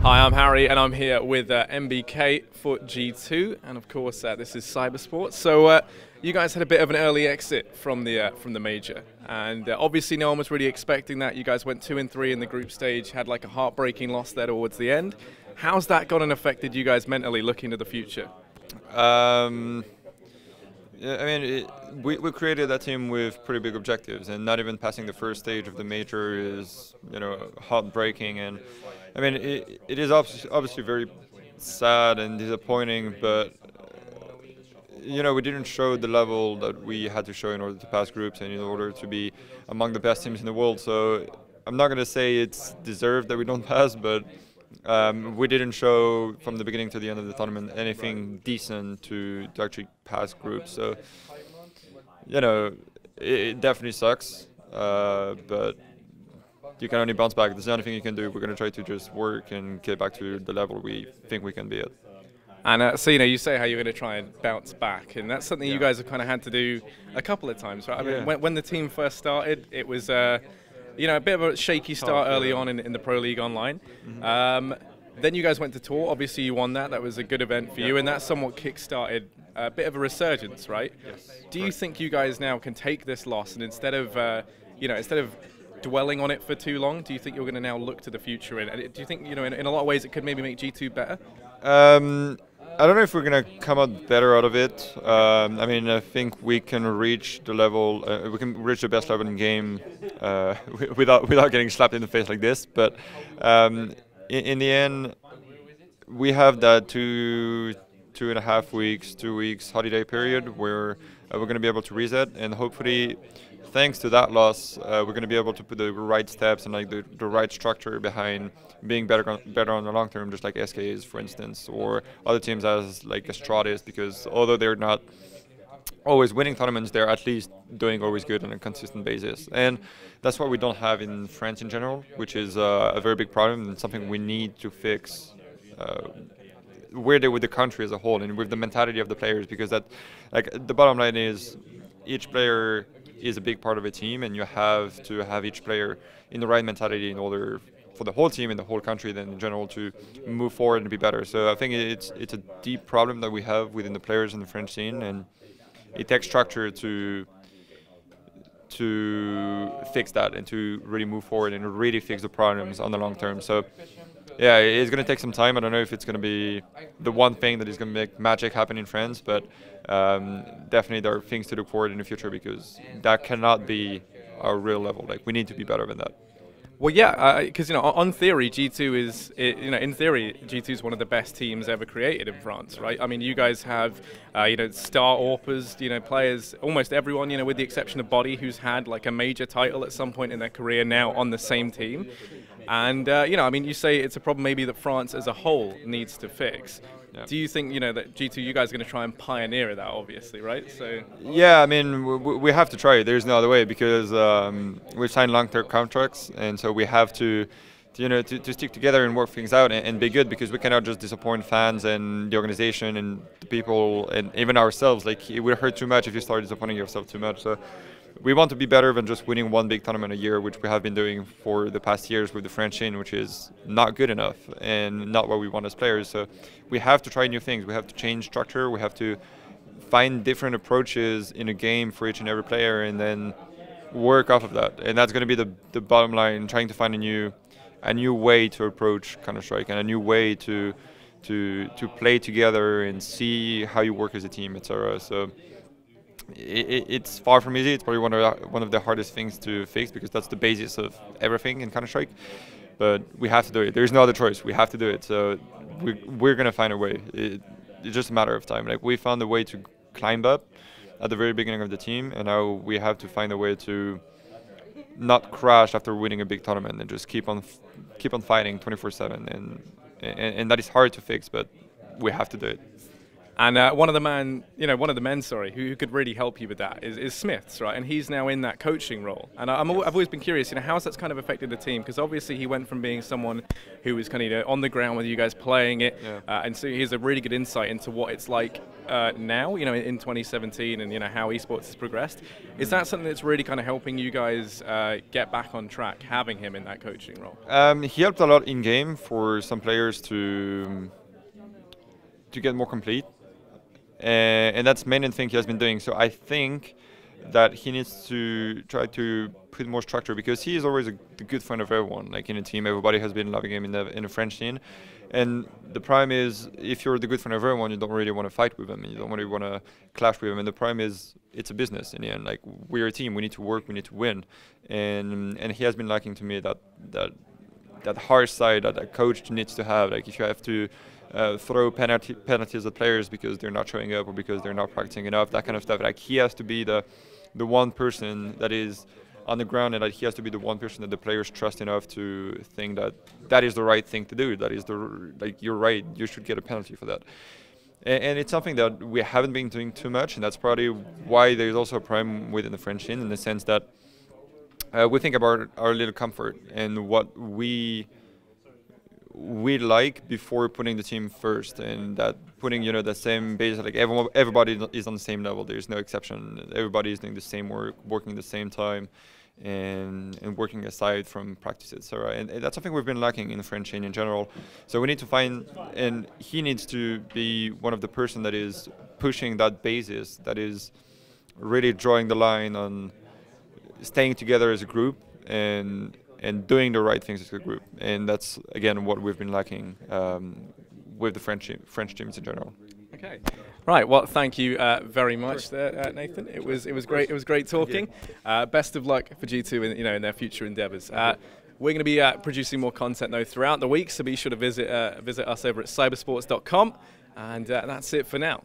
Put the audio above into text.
Hi, I'm Harry, and I'm here with NBK for G2, and of course, this is Cybersport. So, you guys had a bit of an early exit from the major, and obviously, no one was really expecting that. You guys went 2-3 in the group stage, had like a heartbreaking loss there towards the end. How's that gone and affected you guys mentally, looking to the future? Yeah, I mean, we created that team with pretty big objectives, and not even passing the first stage of the major is, heartbreaking. And I mean, it is obviously very sad and disappointing, but we didn't show the level that we had to show in order to pass groups and in order to be among the best teams in the world. So I'm not going to say it's deserved that we don't pass, but we didn't show from the beginning to the end of the tournament anything decent to actually pass groups. So, it definitely sucks, but you can only bounce back. There's nothing you can do. We're going to try to just work and get back to the level we think we can be at. And so, you say how you're going to try and bounce back, and that's something you guys have kind of had to do a couple of times, right? I mean, when the team first started, it was a bit of a shaky start early on in the Pro League Online. Then you guys went to tour. Obviously, you won that. That was a good event for you, and that somewhat kick-started a bit of a resurgence, right? Yes. Do you think you guys now can take this loss and instead of dwelling on it for too long, do you think you're going to now look to the future? And do you think, in a lot of ways, it could maybe make G2 better? I don't know if we're going to come out better out of it. I mean, I think we can reach the level, we can reach the best level in game without getting slapped in the face like this. But in the end, we have that 2.5 weeks, 2 weeks holiday period where we're going to be able to reset, and hopefully, thanks to that loss, we're going to be able to put the right steps and like the right structure behind being better on the long term, just like SK is, for instance, or other teams as like Astralis, because although they're not always winning tournaments, they're at least doing always good on a consistent basis. And that's what we don't have in France in general, which is a very big problem and something we need to fix. With the country as a whole and with the mentality of the players, because that, like, the bottom line is each player is a big part of a team, and you have to have each player in the right mentality in order for the whole team and the whole country then in general to move forward and be better. So I think it's a deep problem that we have within the players in the French scene, and it takes structure to fix that and to really move forward and really fix the problems on the long term. So yeah, it's going to take some time. I don't know if it's going to be the one thing that is going to make magic happen in France, but definitely there are things to look forward in the future, because that cannot be our real level. Like, we need to be better than that. Well, yeah, because on theory, G2 is, in theory, G2 is one of the best teams ever created in France, right? I mean, you guys have, star AWPers, players, almost everyone, with the exception of Body, who's had like a major title at some point in their career, now on the same team. And I mean, you say it's a problem maybe that France as a whole needs to fix. Yeah. Do you think that G2, you guys are going to try and pioneer that, obviously, right? So yeah, I mean, we have to try it. There's no other way, because we've signed long-term contracts, and so we have to stick together and work things out and be good, because we cannot just disappoint fans and the organization and the people and even ourselves. Like, it would hurt too much if you start disappointing yourself too much. So we want to be better than just winning one big tournament a year, which we have been doing for the past years with the French scene, which is not good enough and not what we want as players. So we have to try new things. We have to change structure. We have to find different approaches in a game for each and every player, and then work off of that. And that's going to be the bottom line, trying to find a new way to approach Counter-Strike and a new way to play together and see how you work as a team, etc. So it's far from easy. It's probably one of the hardest things to fix, because that's the basis of everything in Counter-Strike. But we have to do it. There's no other choice. We have to do it. So we're gonna find a way. It's just a matter of time. Like, we found a way to climb up at the very beginning of the team, and now we have to find a way to not crash after winning a big tournament and just keep on fighting 24/7. And that is hard to fix, but we have to do it. And one of the men, who could really help you with that is Smiths, right? And he's now in that coaching role. And I've always been curious, how has that kind of affected the team? Because obviously he went from being someone who was kind of on the ground with you guys playing it, and so he has a really good insight into what it's like now, in 2017, and how esports has progressed, is that something that's really kind of helping you guys get back on track, having him in that coaching role? He helped a lot in game for some players to get more complete, and that's the main thing he has been doing. So I think that he needs to try to put more structure, because he is always the good friend of everyone. Like in a team, everybody has been loving him in the French team, and the problem is, if you're the good friend of everyone, you don't really want to fight with him, you don't really want to clash with him. And the problem is, it's a business in the end. Like, we're a team, we need to work, we need to win, and he has been lacking to me that harsh side that a coach needs to have. Like, if you have to throw penalties at players because they're not showing up or because they're not practicing enough, that kind of stuff. Like, he has to be the one person that is on the ground, and that he has to be the one person that the players trust enough to think that is the right thing to do. That is you're right, you should get a penalty for that. And it's something that we haven't been doing too much, and that's probably why there's also a problem within the French team, in the sense that we think about our little comfort and what we like before putting the team first, and that putting the same base, like everybody is on the same level. There's no exception. Everybody is doing the same work, working at the same time, and working aside from practice, etc. And that's something we've been lacking in the French team in general. So we need to find, and he needs to be one of the person that is pushing that basis, that is really drawing the line on staying together as a group and doing the right things as a group. And that's, again, what we've been lacking with the French teams in general. Okay. Right. Well, thank you very much, there, Nathan. It was great. It was great talking. Best of luck for G2 in their future endeavours. We're going to be producing more content though throughout the week, so be sure to visit us over at cybersports.com. And that's it for now.